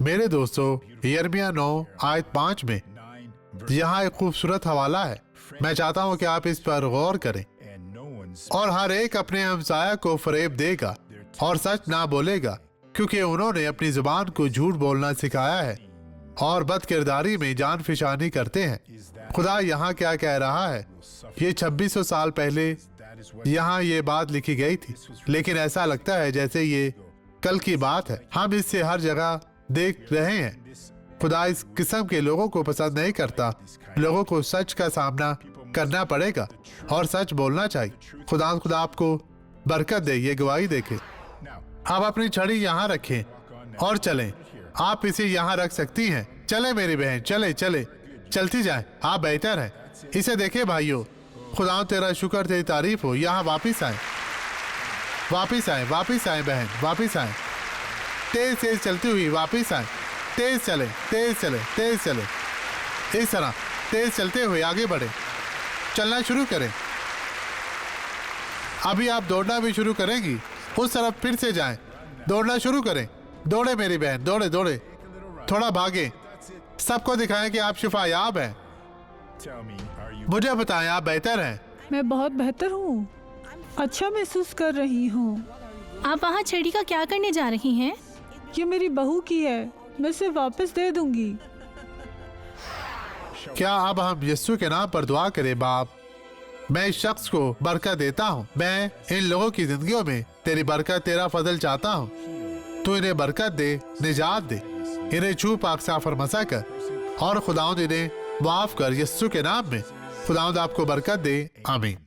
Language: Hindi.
मेरे दोस्तों, यिर्मयाह 9 आयत 5 में यहाँ एक खूबसूरत हवाला है। मैं चाहता हूँ कि आप इस पर गौर करें। और हर एक अपने हमसाया को फरेब देगा और सच ना बोलेगा, क्योंकि उन्होंने अपनी जुबान को झूठ बोलना सिखाया है और बदकिरदारी में जान फिशानी करते हैं। खुदा यहाँ क्या कह रहा है? ये 2600 साल पहले यहाँ ये बात लिखी गई थी, लेकिन ऐसा लगता है जैसे ये कल की बात है। हम इससे हर जगह देख रहे हैं। खुदा इस किस्म के लोगों को पसंद नहीं करता। लोगों को सच का सामना करना पड़ेगा और सच बोलना चाहिए। खुदा आपको बरकत दे। ये गवाही देखे। आप अपनी छड़ी यहाँ रखें और चलें। आप इसे यहाँ रख सकती हैं। चले मेरी बहन, चले चले चलती जाए। आप बेहतर हैं। इसे देखे भाइयों। खुदा तेरा शुक्र, तेरी तारीफ हो। यहाँ वापिस आए, वापिस आए, वापिस आए बहन, वापिस आए। तेज तेज चलती हुई वापिस आए। तेज चले, तेज चले, तेज चले। इस तरह तेज चलते हुए आगे बढ़े। चलना शुरू करें। अभी आप दौड़ना भी शुरू करेंगी। उस तरफ फिर से जाएं। दौड़ना शुरू करें। दौड़े मेरी बहन, दौड़े दौड़े। थोड़ा भागे। सबको दिखाएं कि आप शिफायाब हैं। मुझे बताएं, आप बेहतर हैं? मैं बहुत बेहतर हूँ। अच्छा महसूस कर रही हूँ। आप वहाँ छड़ी का क्या करने जा रही हैं? ये मेरी बहू की है। मैं इसे वापस दे दूंगी। क्या अब हम यीशु के नाम पर दुआ करें? बाप, मैं इस शख्स को बरकत देता हूँ। मैं इन लोगों की जिंदगियों में तेरी बरकत, तेरा फजल चाहता हूँ। तू इन्हें बरकत दे, निजात दे। इन्हें छू पाक साफ और मसा कर और खुदावंद इन्हें माफ कर। यीशु के नाम में खुदावंद आपको बरकत दे। आमीन।